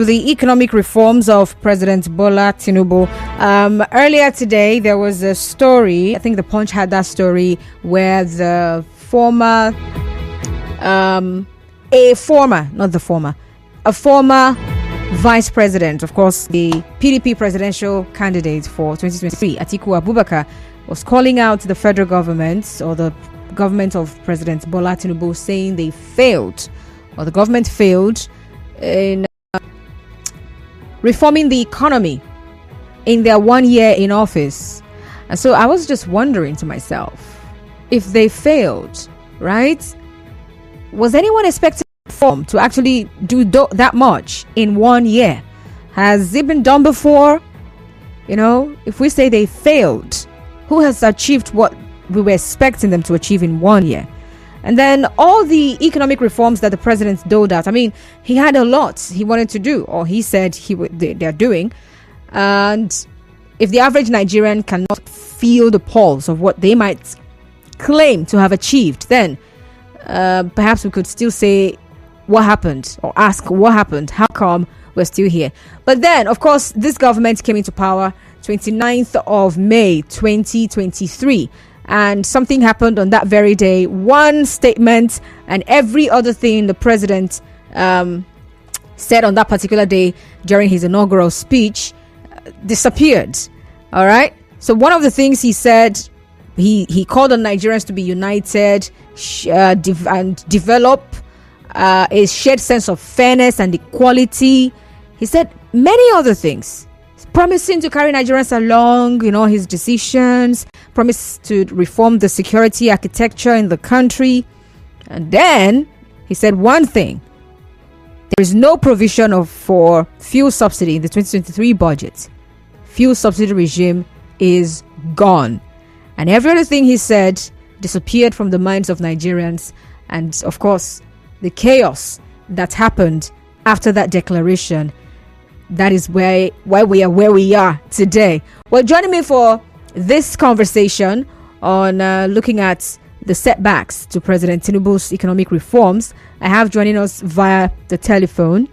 The economic reforms of President Bola Tinubu. Earlier today, there was a story. I think the Punch had that story where a former vice president, of course, the PDP presidential candidate for 2023, Atiku Abubakar, was calling out the federal government or the government of President Bola Tinubu, saying they failed, or the government failed in reforming the economy in their 1 year in office. And so I was just wondering to myself, if they failed, right? Was anyone expecting reform to actually do that much in 1 year? Has it been done before? You know, if we say they failed, who has achieved what we were expecting them to achieve in 1 year? And then all the economic reforms that the president doled out. I mean, he had a lot he wanted to do, or he said they're doing. And if the average Nigerian cannot feel the pulse of what they might claim to have achieved, then perhaps we could still say what happened, or ask what happened, how come we're still here. But then, of course, this government came into power 29th of May 2023. And something happened on that very day. One statement and every other thing the president said on that particular day during his inaugural speech disappeared. All right. So one of the things he said, he called on Nigerians to be united and develop a shared sense of fairness and equality. He said many other things, promising to carry Nigerians along in all his decisions, promised to reform the security architecture in the country. And then he said one thing: there is no provision for fuel subsidy in the 2023 budget. Fuel subsidy regime is gone. And every other thing he said disappeared from the minds of Nigerians. And of course, the chaos that happened after that declaration, that is why we are where we are today. Well, joining me for this conversation on looking at the setbacks to President Tinubu's economic reforms, I have joining us via the telephone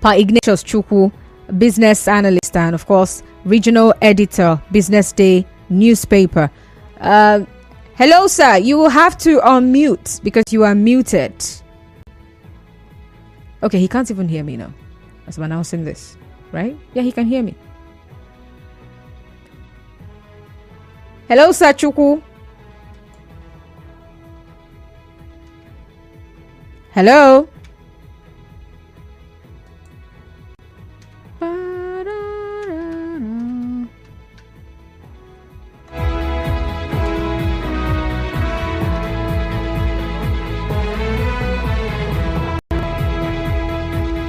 Ignatius Chukwu, business analyst and, of course, regional editor, Businessday newspaper. Hello, sir. You will have to unmute because you are muted. Okay, he can't even hear me now as I'm announcing this, right? Yeah, he can hear me. Hello, Sir Chukwu. Hello.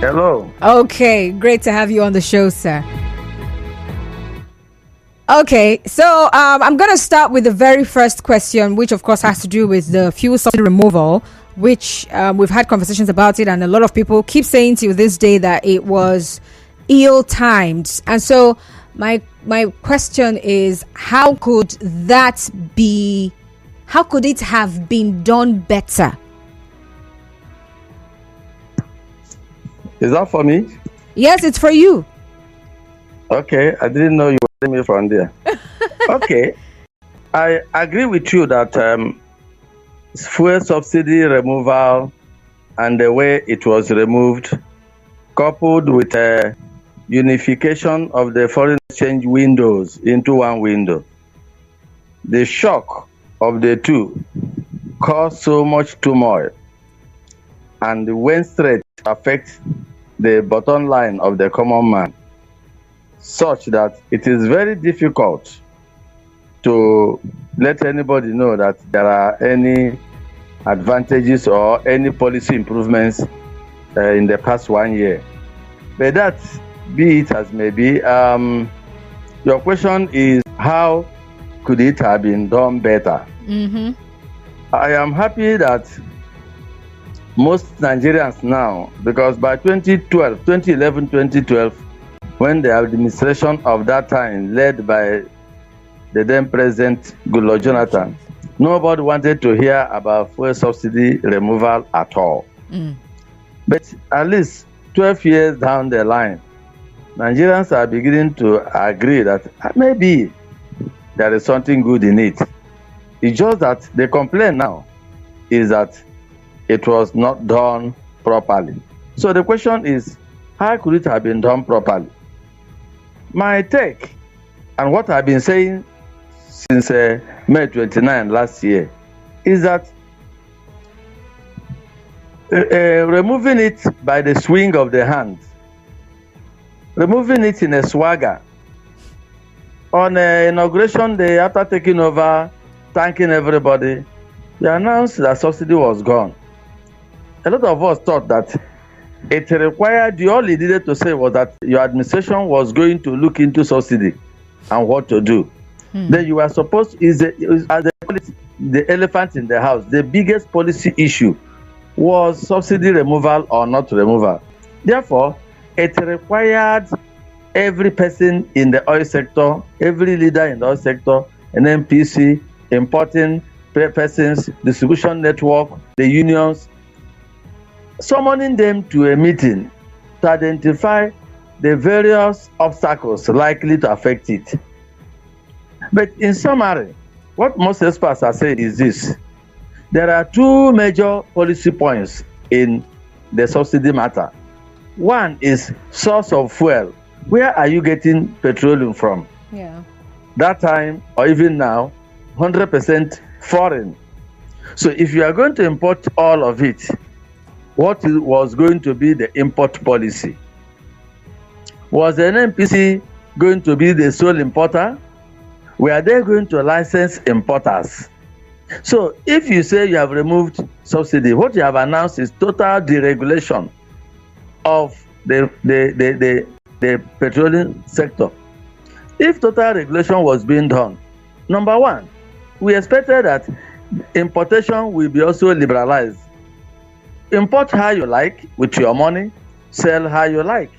Hello. Okay, great to have you on the show, sir. Okay, so I'm going to start with the very first question, which of course has to do with the fuel subsidy removal, which we've had conversations about it, and a lot of people keep saying to this day that it was ill-timed. And so my question is, how could it have been done better? Is that for me? Yes, it's for you. Okay, I didn't know you were me from there. Okay, I agree with you that fuel subsidy removal and the way it was removed, coupled with unification of the foreign exchange windows into one window, the shock of the two caused so much turmoil and went straight to affect the bottom line of the common man, such that it is very difficult to let anybody know that there are any advantages or any policy improvements in the past 1 year. But that, be it as may be, your question is, how could it have been done better? Mm-hmm. I am happy that most Nigerians now, because by 2011, 2012, when the administration of that time, led by the then President Goodluck Jonathan, nobody wanted to hear about fuel subsidy removal at all. But at least 12 years down the line, Nigerians are beginning to agree that maybe there is something good in it. It's just that the complaint now is that it was not done properly. So the question is, how could it have been done properly? My take, and what I've been saying since May 29 last year, is that removing it by the swing of the hand, removing it in a swagger, on inauguration day after taking over, thanking everybody, they announced that subsidy was gone. A lot of us thought that it required, all he needed to say was that your administration was going to look into subsidy and what to do. Then you are supposed to, the elephant in the house, the biggest policy issue was subsidy removal or not removal. Therefore, it required every person in the oil sector, every leader in the oil sector, an NPC, importing persons, distribution network, the unions, summoning them to a meeting to identify the various obstacles likely to affect it. But in summary, what most experts are saying is this: there are two major policy points in the subsidy matter. One is source of fuel. Where are you getting petroleum from? Yeah. That time, or even now, 100% foreign. So if you are going to import all of it, what was going to be the import policy? Was an NPC going to be the sole importer? Were they going to license importers? So if you say you have removed subsidy, what you have announced is total deregulation of the petroleum sector. If total regulation was being done, number one, we expected that importation will be also liberalized. Import how you like with your money, sell how you like.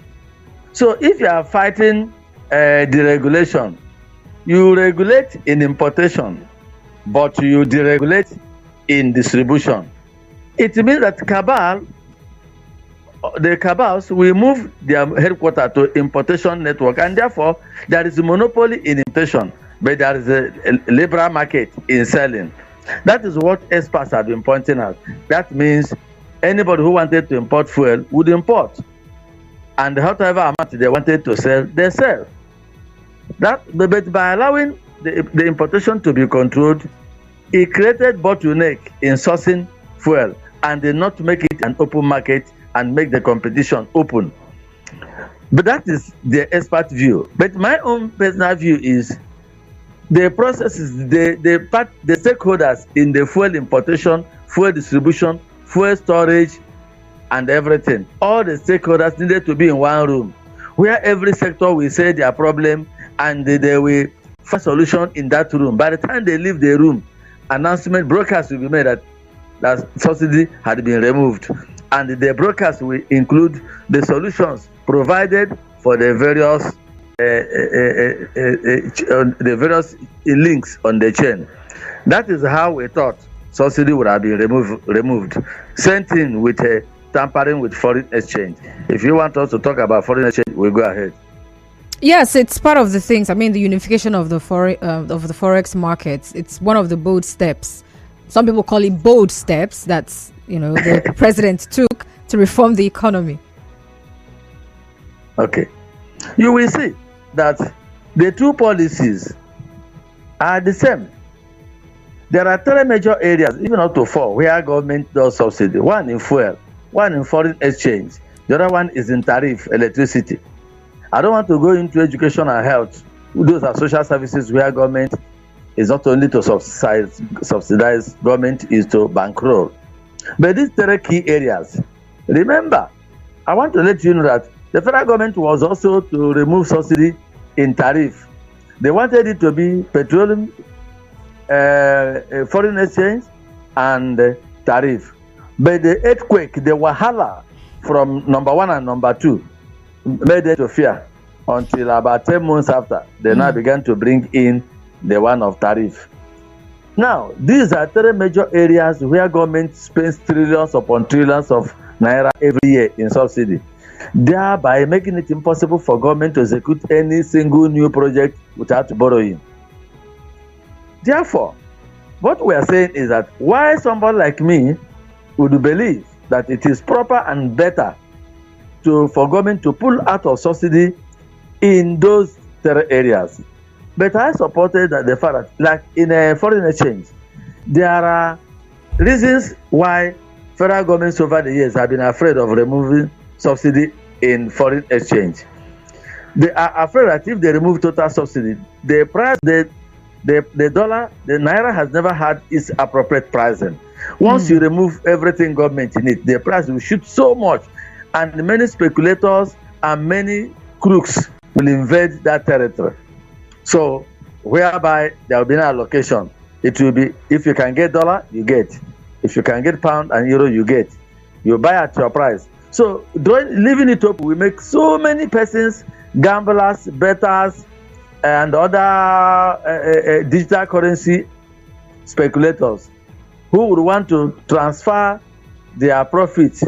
So if you are fighting deregulation, you regulate in importation, but you deregulate in distribution. It means that the cabals will move their headquarters to importation network, and therefore there is a monopoly in importation, but there is a liberal market in selling. That is what experts have been pointing out. That means anybody who wanted to import fuel would import, and whatever amount they wanted to sell, they sell. But by allowing the importation to be controlled, it created bottleneck in sourcing fuel and did not make it an open market and make the competition open. But that is the expert view. But my own personal view is the processes, the stakeholders in the fuel importation, fuel distribution, fuel storage, and everything. All the stakeholders needed to be in one room, where every sector will say their problem and they will find solution in that room. By the time they leave the room, announcement broadcast will be made that subsidy had been removed, and the broadcast will include the solutions provided for the various links on the chain. That is how we thought subsidy would have been removed. Same thing with tampering with foreign exchange. If you want us to talk about foreign exchange, we'll go ahead. Yes, it's part of the things. I mean, the unification of the forex markets. It's one of the bold steps. Some people call it bold steps that's the president took to reform the economy. Okay, you will see that the two policies are the same. There are three major areas, even up to four, where government does subsidy. One in fuel, one in foreign exchange, the other one is in tariff, electricity. I don't want to go into education and health. Those are social services where government is not only to subsidize, government is to bankroll. But these three key areas, remember, I want to let you know that the federal government was also to remove subsidy in tariff. They wanted it to be petroleum, foreign exchange, and tariff. But the earthquake, the wahala from number one and number two, made them to fear until about 10 months after, they now began to bring in the one of tariff. Now, these are three major areas where government spends trillions upon trillions of naira every year in subsidy. thereby making it impossible for government to execute any single new project without borrowing. Therefore, what we are saying is that why somebody like me would believe that it is proper and better for government to pull out of subsidy in those 3 areas. But I supported the fact that, like in a foreign exchange, there are reasons why federal governments over the years have been afraid of removing subsidy in foreign exchange. They are afraid that if they remove total subsidy, the price, the dollar, the naira has never had its appropriate pricing. Once you remove everything government in it, the price will shoot so much, and many speculators and many crooks will invade that territory. So, whereby there will be no allocation. It will be, if you can get dollar, you get. If you can get pound and euro, you get. You buy at your price. So, leaving it open, we make so many persons, gamblers, bettors, and other digital currency speculators who would want to transfer their profits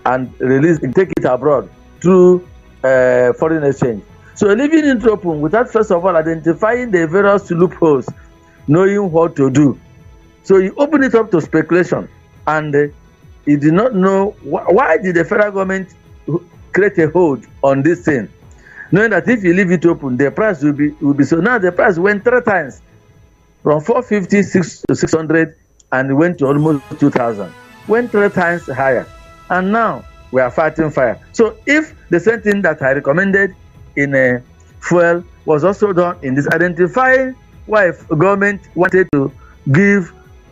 and take it abroad through foreign exchange. So leaving it open without first of all identifying the various loopholes, knowing what to do. So you open it up to speculation, and you do not know why did the federal government create a hold on this thing, knowing that if you leave it open, the price will be so. Now the price went 3 times, from 450 to 600, and went to almost 2,000. Went 3 times higher, and now we are fighting fire. So if the same thing that I recommended in a fuel was also done in this, identifying why government wanted to give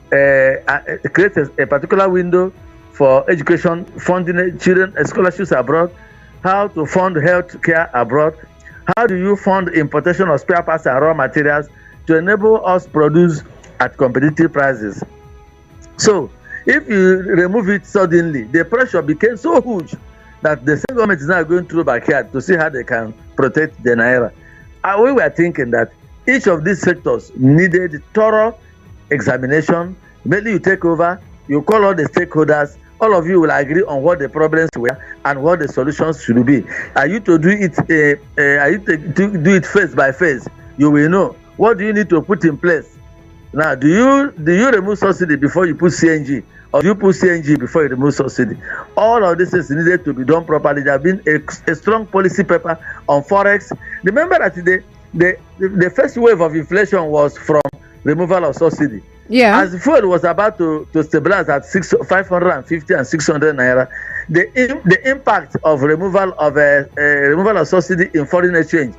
create a particular window for education, funding children scholarships abroad, how to fund health care abroad, how do you fund importation of spare parts and raw materials to enable us produce at competitive prices. So if you remove it suddenly, the pressure became so huge that the same government is now going through backyard to see how they can protect the naira. And we were thinking that each of these sectors needed thorough examination. Maybe you take over, you call all the stakeholders, all of you will agree on what the problems were and what the solutions should be. Are you to do it? Are you to do it phase by phase? You will know what do you need to put in place. Now, do you remove subsidy before you put CNG, or do you put CNG before you remove subsidy? All of this is needed to be done properly. There have been a strong policy paper on forex. Remember that the first wave of inflation was from removal of subsidy. Yeah. As fuel was about to stabilize at 550 and 600 naira, the impact of removal of subsidy in foreign exchange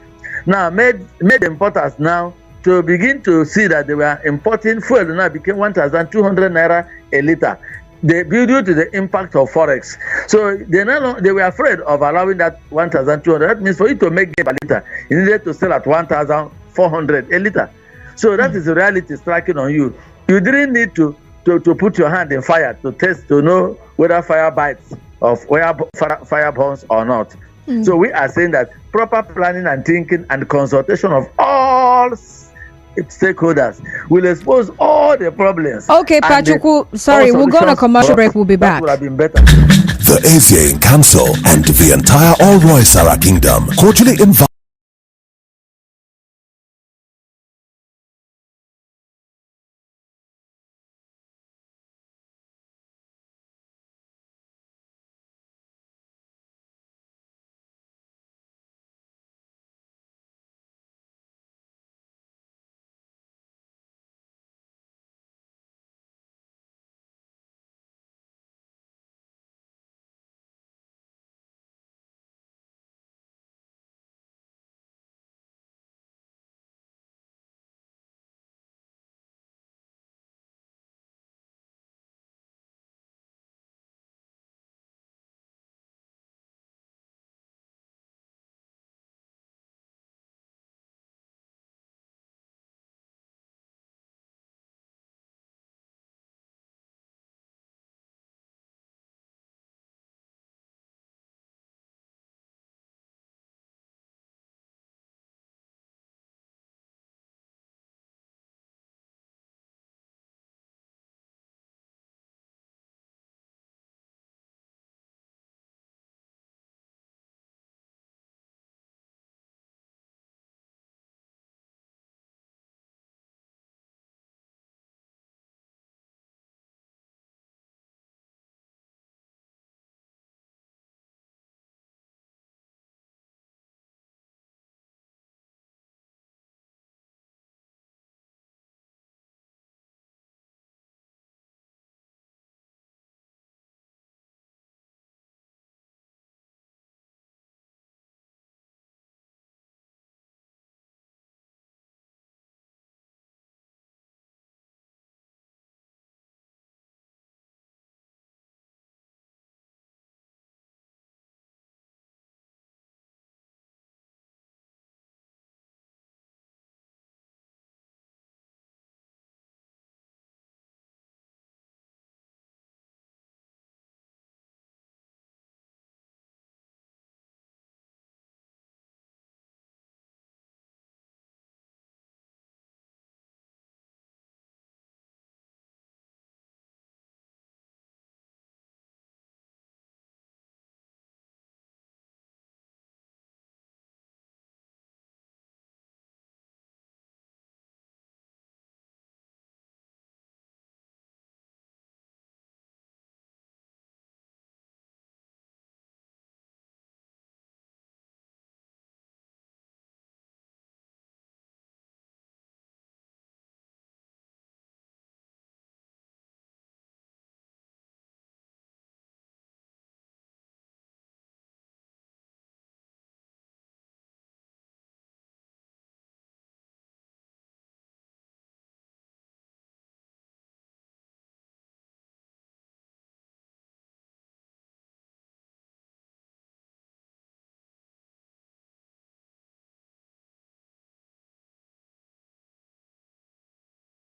now made the importers now to begin to see that they were importing fuel now became 1,200 naira a liter. Due to the impact of forex. So they were afraid of allowing that 1,200. That means for you to make game a liter, you needed to sell at 1,400 a liter. So that is the reality striking on you. You didn't need to put your hand in fire to test to know whether fire bites or whether fire burns or not. So we are saying that proper planning and thinking and consultation of all stakeholders will expose all the problems. Okay, Chukwu, sorry, we'll go on a commercial break. We'll be back. That would have been better. The Asian Council and the entire All Royal Kingdom cordially invite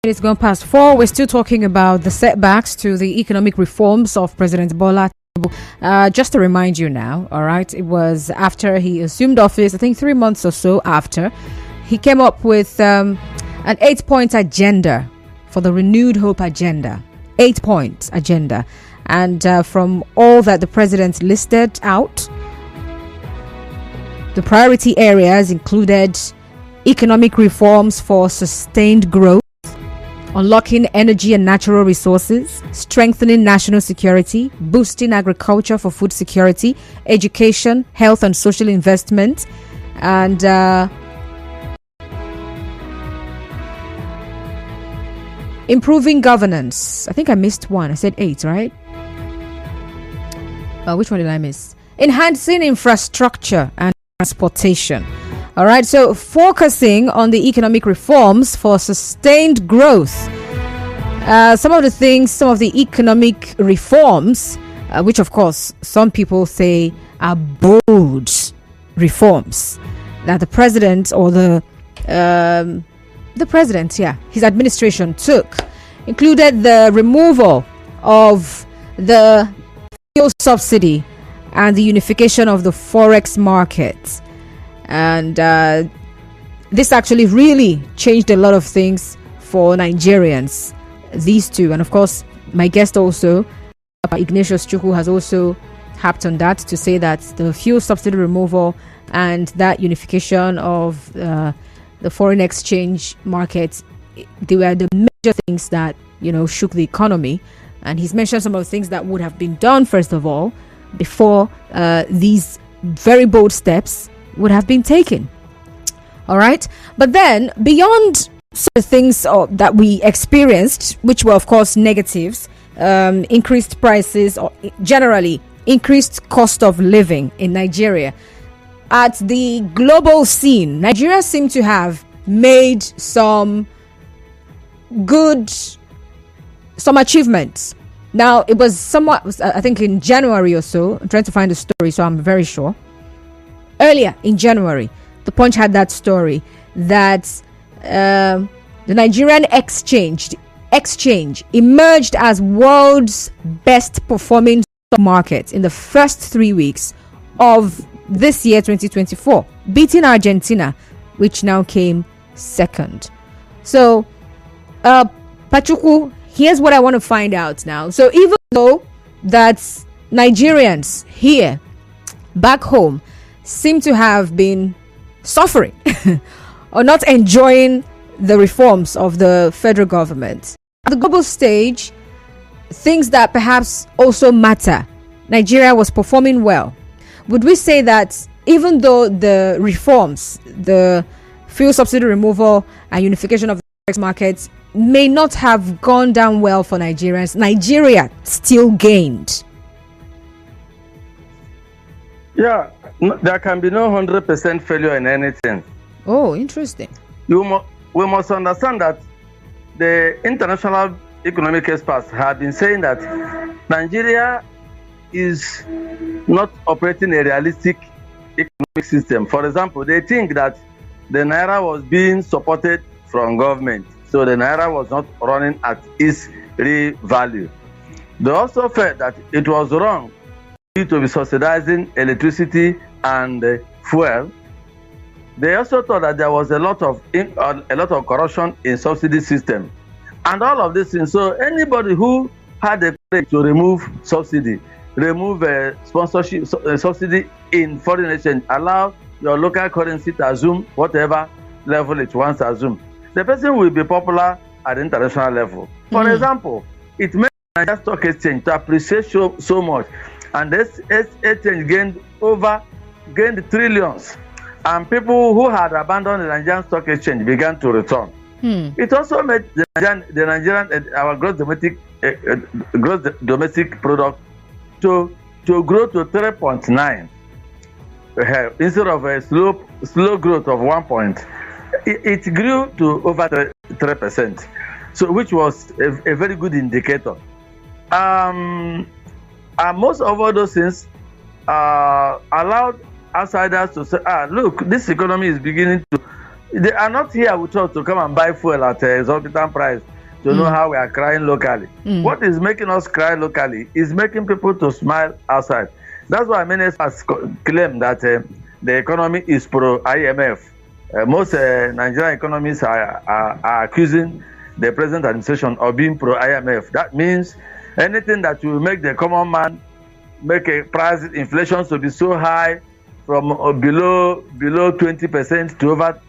It's gone past 4. We're still talking about the setbacks to the economic reforms of President Bola Tinubu. Just to remind you now, all right, it was after he assumed office, I think 3 months or so after, he came up with an 8-point agenda for the renewed hope agenda. 8-point agenda. And from all that the president listed out, the priority areas included economic reforms for sustained growth, unlocking energy and natural resources, strengthening national security, boosting agriculture for food security, education, health and social investment, and improving governance. I think I missed one. I said 8, right? Which one did I miss? Enhancing infrastructure and transportation. All right, so focusing on the economic reforms for sustained growth. Some of the economic reforms, which of course some people say are bold reforms that the president or the president, his administration took, included the removal of the fuel subsidy and the unification of the forex market. And this actually really changed a lot of things for Nigerians, these two. And of course, my guest also, Ignatius Chukwu, has also harped on that to say that the fuel subsidy removal and that unification of the foreign exchange market, they were the major things that, shook the economy. And he's mentioned some of the things that would have been done, first of all, before these very bold steps would have been taken. All right. But then beyond the things that we experienced, which were of course negatives, increased prices, or generally increased cost of living in Nigeria, at the global scene, Nigeria seemed to have made some achievements. Now, it was somewhat, I think in January or so, I'm trying to find the story, so I'm very sure. Earlier in January, the Punch had that story that the Nigerian exchange emerged as world's best performing stock market in the first 3 weeks of this year, 2024, beating Argentina, which now came second. So, Chukwu, here's what I want to find out now. So even though that Nigerians here back home seem to have been suffering or not enjoying the reforms of the federal government, at the global stage, things that perhaps also matter, Nigeria was performing well. Would we say that even though the reforms, the fuel subsidy removal and unification of the forex markets may not have gone down well for Nigerians, Nigeria still gained? Yeah, there can be no 100% failure in anything. Oh, interesting. We must understand that the international economic experts have been saying that Nigeria is not operating a realistic economic system. For example, they think that the Naira was being supported from government, so the Naira was not running at its real value. They also felt that it was wrong to be subsidizing electricity and fuel. They also thought that there was a lot of corruption in subsidy system, and all of these things. So anybody who had the courage to remove subsidy, remove sponsorship subsidy in foreign exchange, allow your local currency to assume whatever level it wants to assume, the person will be popular at the international level. For example, it made the Nigerian Stock Exchange to appreciate so much, and this exchange gained trillions, and people who had abandoned the Nigerian Stock Exchange began to return. It also made the Nigerian our gross domestic product to grow to 3.9 instead of a slow growth of 1 point. It grew to over 3%, so which was a very good indicator. And most of all those things allowed outsiders to say, look, this economy is beginning to. They are not here with us to come and buy fuel at an exorbitant price. to know how we are crying locally. What is making us cry locally is making people to smile outside. That's why many experts claim that the economy is pro-IMF. Most Nigerian economists are accusing the present administration of being pro-IMF. That means anything that will make the common man make a price inflation to be so high from below 20% to over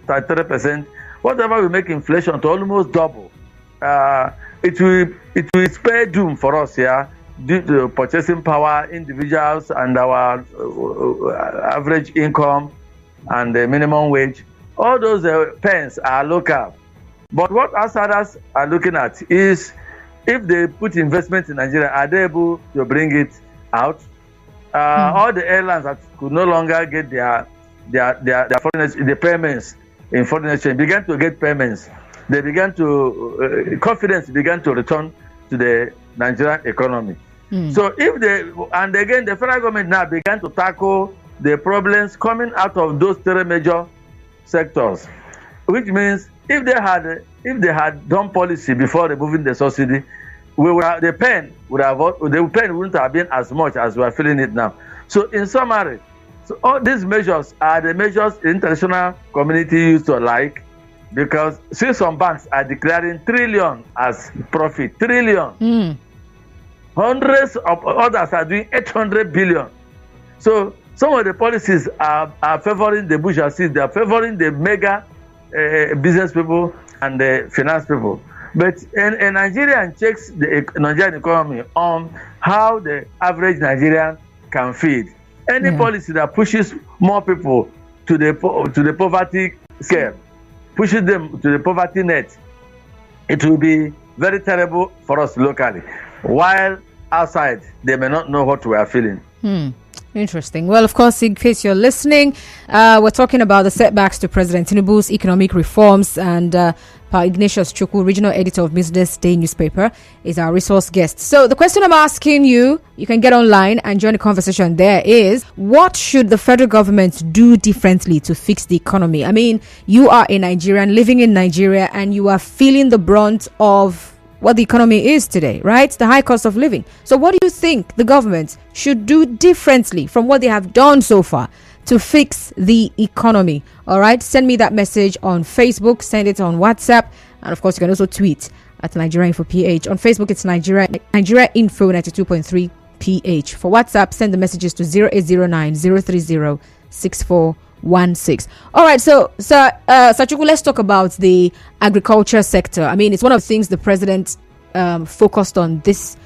33%, whatever will make inflation to almost double, it will spare doom for us here due to purchasing power, individuals, and our average income and the minimum wage. All those pens are local. But what outsiders are looking at is if they put investment in Nigeria, are they able to bring it out? All the airlines that could no longer get their foreign the payments in foreign exchange began to get payments. They began to confidence began to return to the Nigerian economy. So if and again the federal government now began to tackle the problems coming out of those three major sectors, which means if they had done policy before removing the subsidy, the pain wouldn't have been as much as we are feeling it now. So in summary, so all these measures are the measures the international community used to like, because since some banks are declaring trillion as profit, trillion, hundreds of others are doing 800 billion. So some of the policies are favoring the bourgeoisie, they are favoring the mega business people and the finance people. But a Nigerian checks the Nigerian economy on how the average Nigerian can feed. Any policy that pushes more people to the poverty scale, pushes them to the poverty net, it will be very terrible for us locally. While outside, they may not know what we are feeling. Interesting. Well, of course, in case you're listening, we're talking about the setbacks to President Tinubu's economic reforms, and Ignatius Chukwu, regional editor of Businessday newspaper, is our resource guest. So the question I'm asking you, you can get online and join the conversation there, is what should the federal government do differently to fix the economy? I mean, you are a Nigerian living in Nigeria and you are feeling the brunt of what the economy is today, right? The high cost of living. So what do you think the government should do differently from what they have done so far to fix the economy? All right, send me that message on Facebook, send it on WhatsApp, and of course you can also tweet at Nigeria Info PH. On Facebook it's Nigeria Info 92.3 PH. For WhatsApp, send the messages to 0809 030 6416. All right, so Chukwu, let's talk about the agriculture sector. I mean, it's one of the things the president focused on this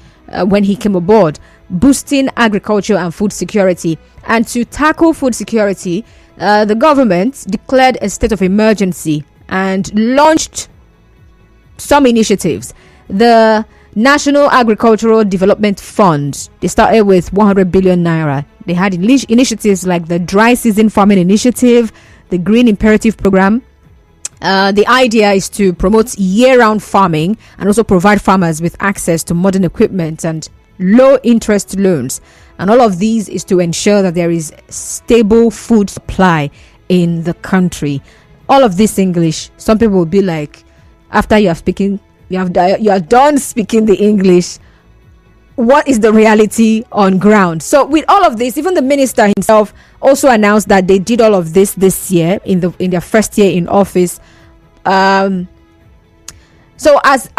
when he came aboard, boosting agriculture and food security. And to tackle food security, the government declared a state of emergency and launched some initiatives. The National Agricultural Development Fund, they started with 100 billion naira. They had initiatives like the Dry Season Farming Initiative, the Green Imperative Program. The idea is to promote year-round farming and also provide farmers with access to modern equipment and low-interest loans. And all of these is to ensure that there is stable food supply in the country. All of this English, some people will be like, after you are done speaking the English, what is the reality on ground? So with all of this, even the minister himself also announced that they did all of this year in their first year in office. So as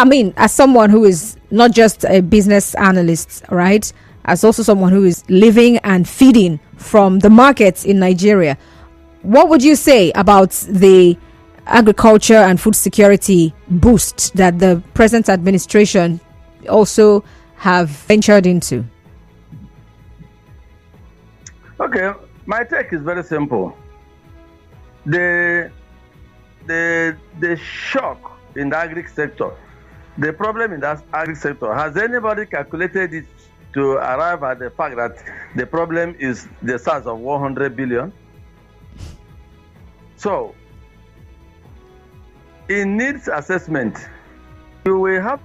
someone who is not just a business analyst, right, as also someone who is living and feeding from the markets in Nigeria, what would you say about the agriculture and food security boost that the present administration also have ventured into? Okay, my take is very simple. The shock in the agri sector, the problem in that agri sector, has anybody calculated it to arrive at the fact that the problem is the size of 100 billion? So, in needs assessment, you will have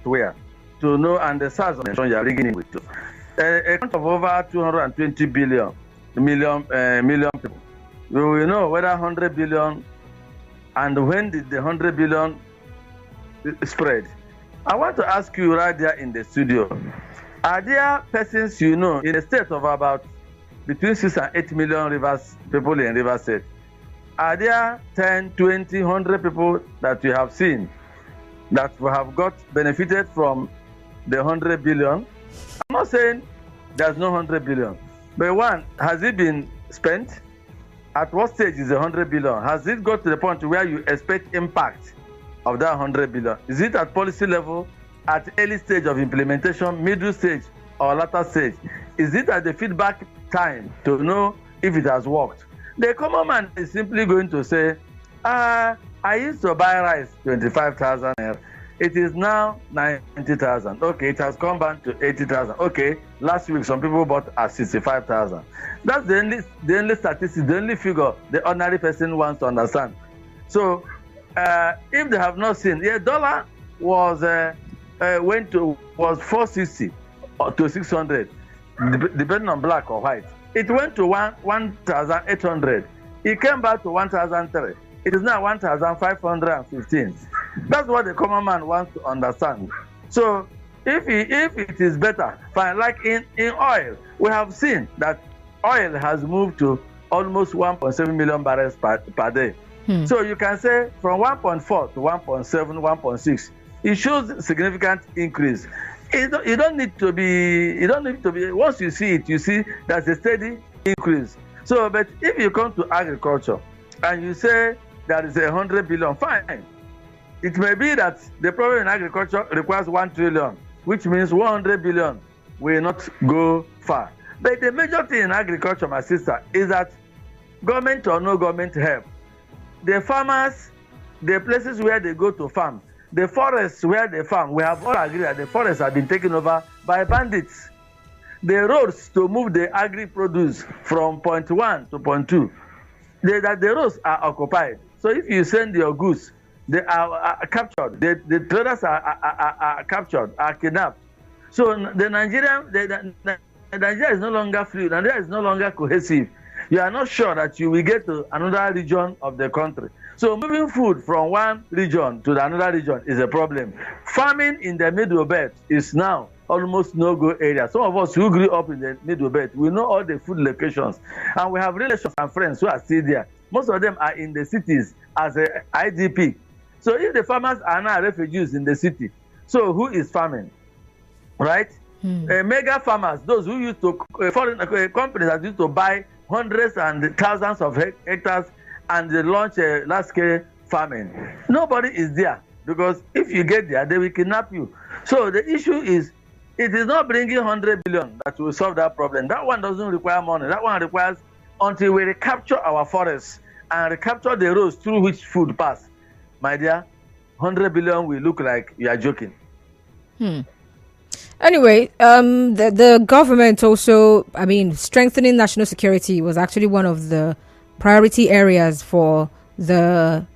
to know and the size of the nation you are bringing in with you. A country of over 220 million people. We will know whether 100 billion, and when did the 100 billion spread. I want to ask you right there in the studio, are there persons you know in a state of about between 6 and 8 million people in Rivers State? Are there 10, 20, 100 people that you have seen that have got benefited from the 100 billion? I'm not saying there's no 100 billion, but one, has it been spent? At what stage is the 100 billion? Has it got to the point where you expect impact of that 100 billion? Is it at policy level, at early stage of implementation, middle stage, or latter stage? Is it at the feedback time to know if it has worked? The common man is simply going to say, I used to buy rice 25,000 naira. It is now 90,000. Okay, it has come back to 80,000. Okay, last week some people bought at 65,000. That's the only statistic, the only figure the ordinary person wants to understand. So, if they have not seen, dollar was 460 to 600, depending on black or white. It went to 1,800. It came back to 1,003. It is now 1,515. That's what the common man wants to understand. So if it is better, fine. Like in oil, we have seen that oil has moved to almost 1.7 million barrels per day. So you can say from 1.4 to 1.7, 1.6. It shows significant increase. You don't need to be. Once you see it, you see there's a steady increase. So, but if you come to agriculture and you say there is 100 billion, fine. It may be that the problem in agriculture requires 1 trillion, which means 100 billion will not go far. But the major thing in agriculture, my sister, is that government or no government help, the farmers, the places where they go to farm, the forests where they farm, we have all agreed that the forests have been taken over by bandits. The roads to move the agri-produce from point 1 to point 2, the roads are occupied. So if you send your goods, they are captured. The traders are captured, are kidnapped. So Nigeria is no longer free. Nigeria is no longer cohesive. You are not sure that you will get to another region of the country. So moving food from one region to another region is a problem. Farming in the Middle Belt is now almost no-go area. Some of us who grew up in the Middle Belt, we know all the food locations. And we have relations and friends who are still there. Most of them are in the cities as a IDP. So if the farmers are now refugees in the city, so who is farming, right? Mega farmers, those who used to, foreign companies that used to buy hundreds and thousands of hectares and they launch a large-scale farming. Nobody is there because if you get there, they will kidnap you. So the issue is, it is not bringing 100 billion that will solve that problem. That one doesn't require money. That one requires until we recapture our forests and recapture the roads through which food pass. My dear, 100 billion will look like you are joking. Anyway, the government also, strengthening national security was actually one of the priority areas for the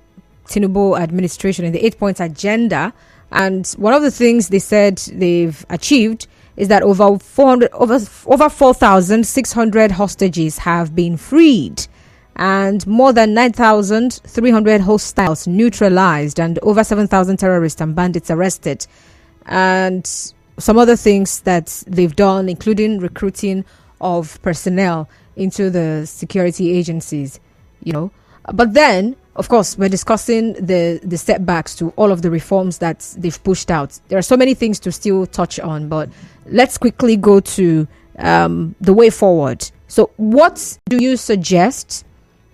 Tinubu administration in the 8-point agenda. And one of the things they said they've achieved is that over 4,600 hostages have been freed, and more than 9,300 hostiles neutralized, and over 7,000 terrorists and bandits arrested. And some other things that they've done, including recruiting of personnel into the security agencies, But then, of course, we're discussing the setbacks to all of the reforms that they've pushed out. There are so many things to still touch on, but let's quickly go to the way forward. So what do you suggest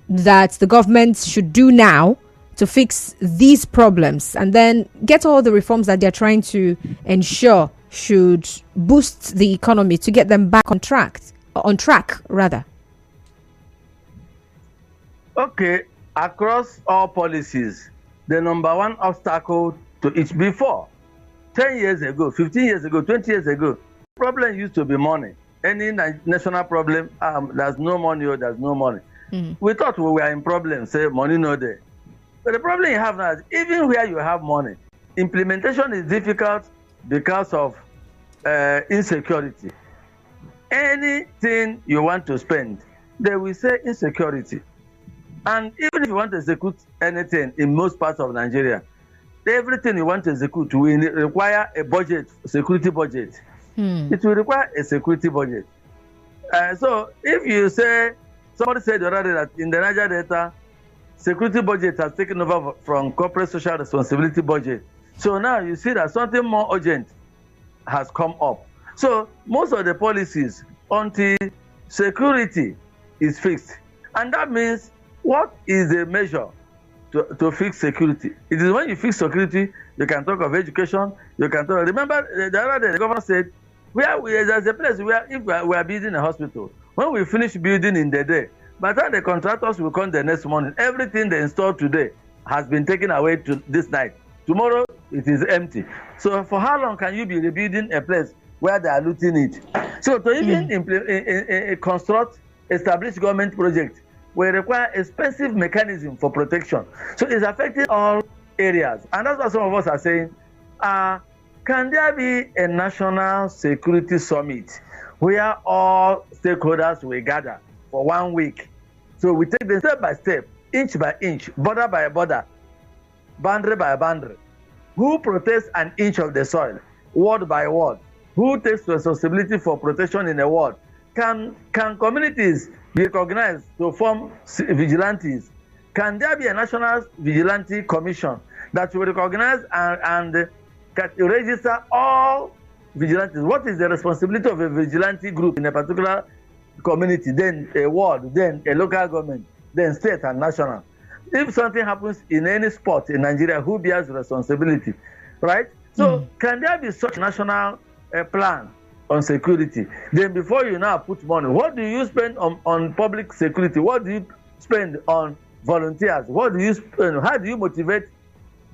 that the government should do now to fix these problems and then get all the reforms that they're trying to ensure should boost the economy to get them back on track rather? Okay, across all policies, the number one obstacle to it before, 10 years ago, 15 years ago, 20 years ago, problem used to be money. Any national problem, there's no money or there's no money. We thought we were in problems, say money no there. But the problem you have now is even where you have money, implementation is difficult because of insecurity. Anything you want to spend, they will say insecurity. And even if you want to execute anything in most parts of Nigeria, everything you want to execute will require a budget, security budget. It will require a security budget. So if you say, somebody said the other day that in the Niger Delta, security budget has taken over from corporate social responsibility budget. So now you see that something more urgent has come up. So most of the policies until security is fixed. And that means, what is the measure to fix security? It is when you fix security, you can talk of education, you can talk. Remember the other day, the governor said, there's a place where if we are building a hospital, when we finish building in the day, by the time the contractors will come the next morning, everything they installed today has been taken away to this night. Tomorrow, it is empty. So for how long can you be rebuilding a place where they are looting it? So to even construct, establish government project will require expensive mechanism for protection. So it's affecting all areas. And that's what some of us are saying. Can there be a national security summit where all stakeholders will gather for 1 week? So we take them step by step, inch by inch, border by border, boundary by boundary. Who protects an inch of the soil, word by word? Who takes responsibility for protection in a ward? Can communities be recognized to form vigilantes? Can there be a national vigilante commission that will recognize and register all vigilantes? What is the responsibility of a vigilante group in a particular community, then a ward, then a local government, then state and national? If something happens in any spot in Nigeria, who bears responsibility, right? So can there be such national plan on security? Then before you now put money, what do you spend on public security? What do you spend on volunteers? What do you spend? How do you motivate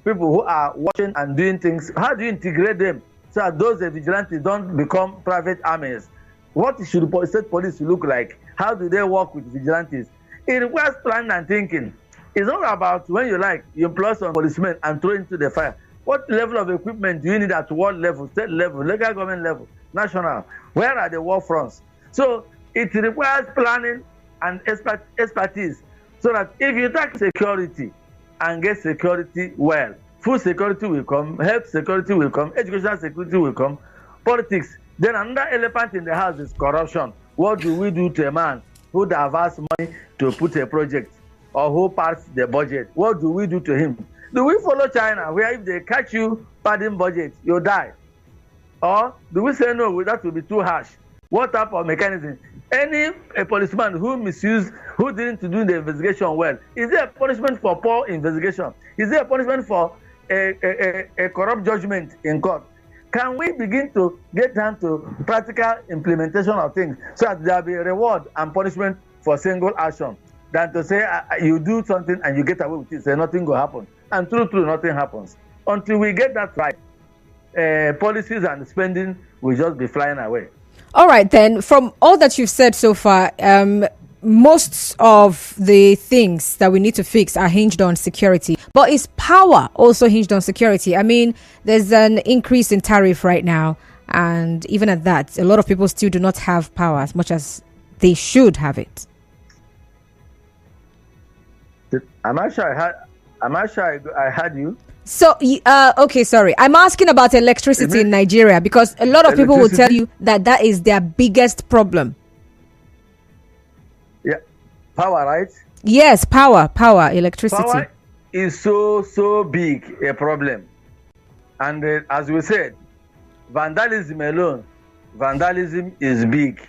people who are watching and doing things? How do you integrate them so that those vigilantes don't become private armies? What should state police look like? How do they work with vigilantes? It requires planning and thinking. It's not about when you employ some policemen and throw into the fire. What level of equipment do you need at world level, state level, local government level, national? Where are the war fronts? So it requires planning and expertise so that if you take security and get security well, food security will come, health security will come, educational security will come, politics. Then another elephant in the house is corruption. What do we do to a man who diverts money to put a project or who parts the budget? What do we do to him? Do we follow China, where if they catch you padding budget, you die? Or do we say no, that will be too harsh? What type of mechanism? A policeman who misused, who didn't do the investigation well, is there a punishment for poor investigation? Is there a punishment for a corrupt judgment in court? Can we begin to get down to practical implementation of things so that there will be a reward and punishment for single action than to say you do something and you get away with it, say nothing will happen. And true, nothing happens. Until we get that right, policies and spending will just be flying away. All right, then, from all that you've said so far, most of the things that we need to fix are hinged on security. But is power also hinged on security? I mean, there's an increase in tariff right now. And even at that, a lot of people still do not have power as much as they should have it. I'm not sure I had you. So, okay, sorry. I'm asking about electricity in Nigeria because a lot of people will tell you that is their biggest problem. Yeah, power, right? Yes, power, electricity. Power is so big a problem. And as we said, vandalism is big,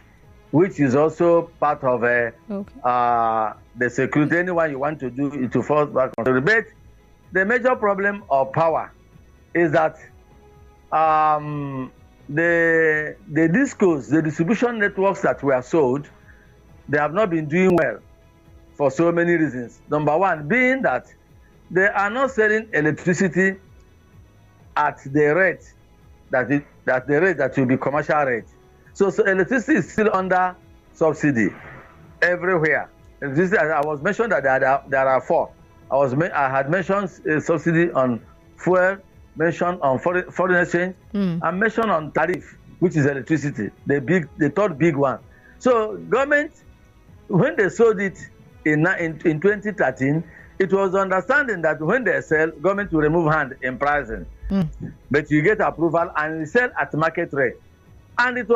which is also part of the security. Anyone you want to do it to force back on the debate. The major problem of power is that the discos, the distribution networks that were sold, they have not been doing well for so many reasons. Number one being that they are not selling electricity at the rate that will be commercial rate. So electricity is still under subsidy everywhere. Electricity, I was mentioned that there are four. I had mentioned subsidy on fuel, mentioned on foreign exchange, and mentioned on tariff, which is electricity, the third big one. So government, when they sold it in 2013, it was understanding that when they sell, government will remove hand in pricing. But you get approval and you sell at market rate. And it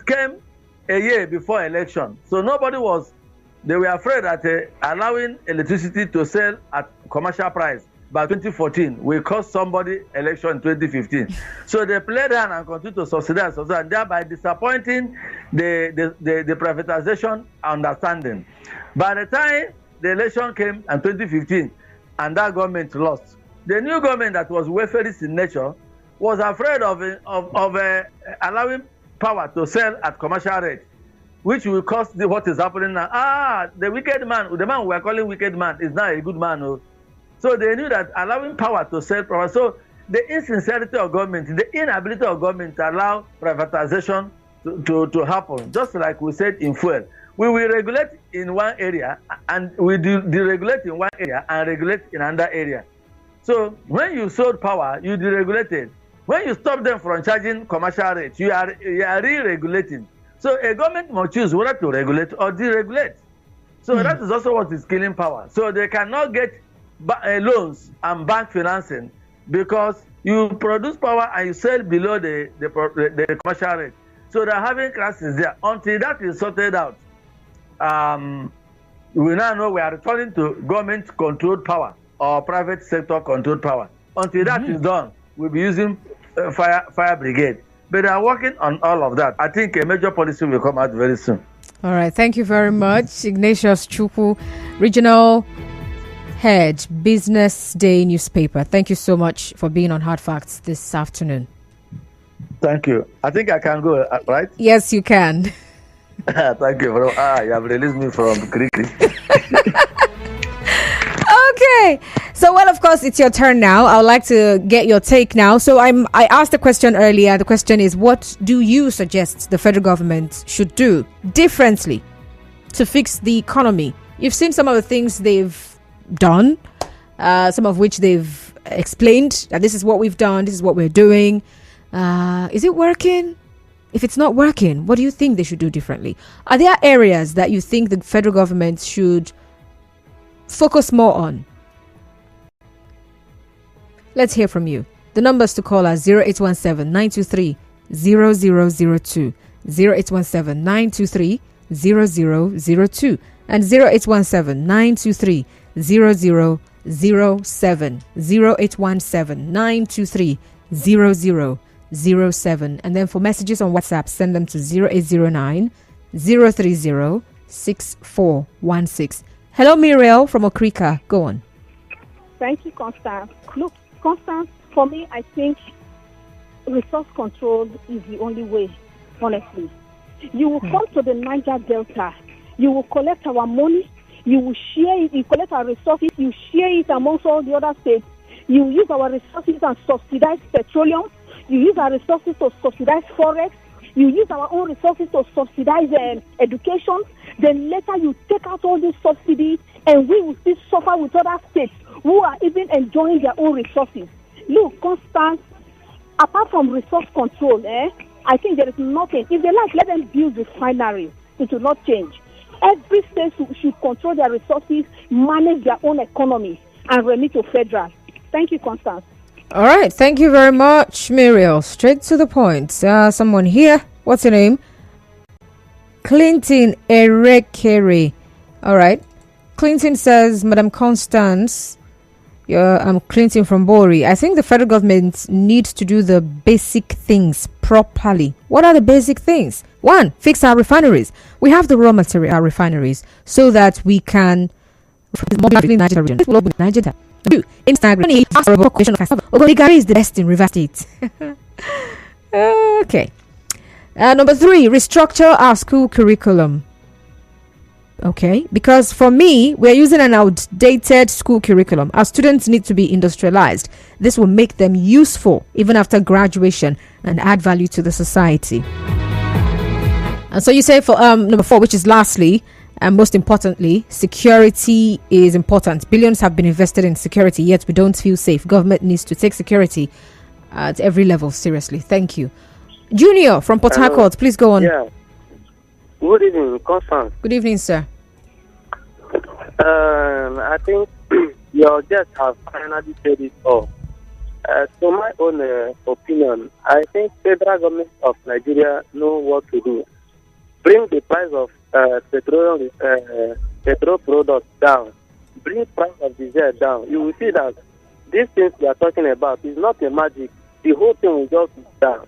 came a year before election. So they were afraid that allowing electricity to sell at commercial price by 2014 will cost somebody election in 2015. So they played hand and continued to subsidize, and thereby disappointing the privatization understanding. By the time the election came in 2015 and that government lost, the new government that was welfarist in nature was afraid of allowing power to sell at commercial rate, which will cost what is happening now. The wicked man, the man we are calling wicked man, is now a good man. Oh. So they knew that allowing power to sell power. So the insincerity of government, the inability of government to allow privatization to happen, just like we said in fuel. We will regulate in one area and we deregulate in one area and regulate in another area. So when you sold power, you deregulated. When you stop them from charging commercial rates, you are re-regulating. So a government must choose whether to regulate or deregulate. So that is also what is killing power. So they cannot get loans and bank financing because you produce power and you sell below the commercial rate. So they're having crisis there. Until that is sorted out, we now know we are returning to government-controlled power or private sector-controlled power. Until that is done, we'll be using fire brigade. But they are working on all of that. I think a major policy will come out very soon. All right. Thank you very much. Ignatius Chukwu, Regional Head, Businessday newspaper. Thank you so much for being on Hard Facts this afternoon. Thank you. I think I can go, right? Yes, you can. Thank you. You have released me from Kriki. Okay. So, well, of course, it's your turn now. I would like to get your take now. So I asked the question earlier. The question is, what do you suggest the federal government should do differently to fix the economy? You've seen some of the things they've done, some of which they've explained that this is what we've done, this is what we're doing. Is it working? If it's not working, what do you think they should do differently? Are there areas that you think the federal government should focus more on? Let's hear from you. The numbers to call are 0817-923-0002, 0817-923-0002, and 0817-923-0007, 0817-923-0007. And then for messages on WhatsApp, send them to 0809-030-6416. Hello, Muriel from Okrika. Go on. Thank you, Constance. Look, Constance, for me, I think resource control is the only way, honestly. You will come to the Niger Delta. You will collect our money. You will share it. You collect our resources. You share it amongst all the other states. You use our resources and subsidize petroleum. You use our resources to subsidize forex. You use our own resources to subsidize education. Then later you take out all this subsidy and we will still suffer with other states who are even enjoying their own resources. Look, Constance, apart from resource control, I think there is nothing. If they like, let them build refineries. It will not change. Every state should control their resources, manage their own economy, and remit to federal. Thank you, Constance. All right. Thank you very much, Muriel. Straight to the point. Someone here. What's your name? Clinton Erekere. All right. Clinton says, Madam Constance, I'm Clinton from Bori. I think the federal government needs to do the basic things properly. What are the basic things? 1, fix our refineries. We have the raw material, our refineries, so that we can. 2, Instagram is the best in River State. Okay. Number 3, restructure our school curriculum. Okay, because for me, we're using an outdated school curriculum. Our students need to be industrialized. This will make them useful even after graduation and add value to the society. And so you say for number 4, which is lastly, and most importantly, security is important. Billions have been invested in security, yet we don't feel safe. Government needs to take security at every level seriously. Thank you. Junior from Port Harcourt, please go on. Yeah. Good evening, Constance. Good evening, sir. I think your guests have finally said it all. To my own opinion, I think federal government of Nigeria know what to do. Bring the price of petrol products down. Bring price of diesel down. You will see that these things we are talking about is not a magic. The whole thing will just go down.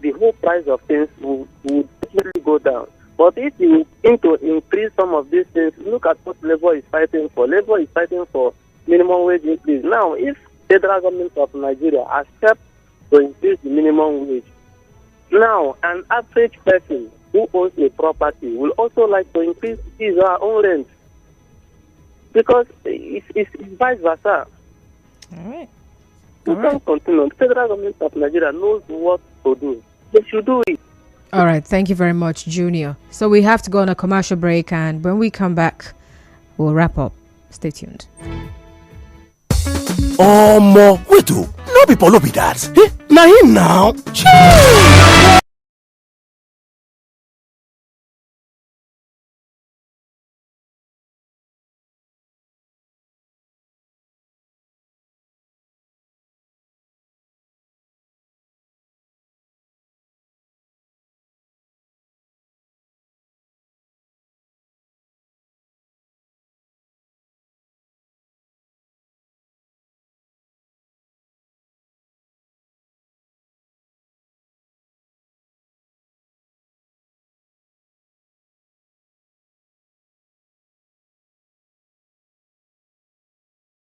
The whole price of things will definitely go down. But if you aim to increase some of these things, look at what Labour is fighting for. Labour is fighting for minimum wage increase. Now, if federal government of Nigeria accept to increase the minimum wage, now an average person who owns a property will also like to increase his or her own rent, because it's vice versa. All right. We can't continue. The federal government of Nigeria knows what to do. They should do it. All right. Thank you very much, Junior. So we have to go on a commercial break, and when we come back, we'll wrap up. Stay tuned. Wait, no be that. Na him now.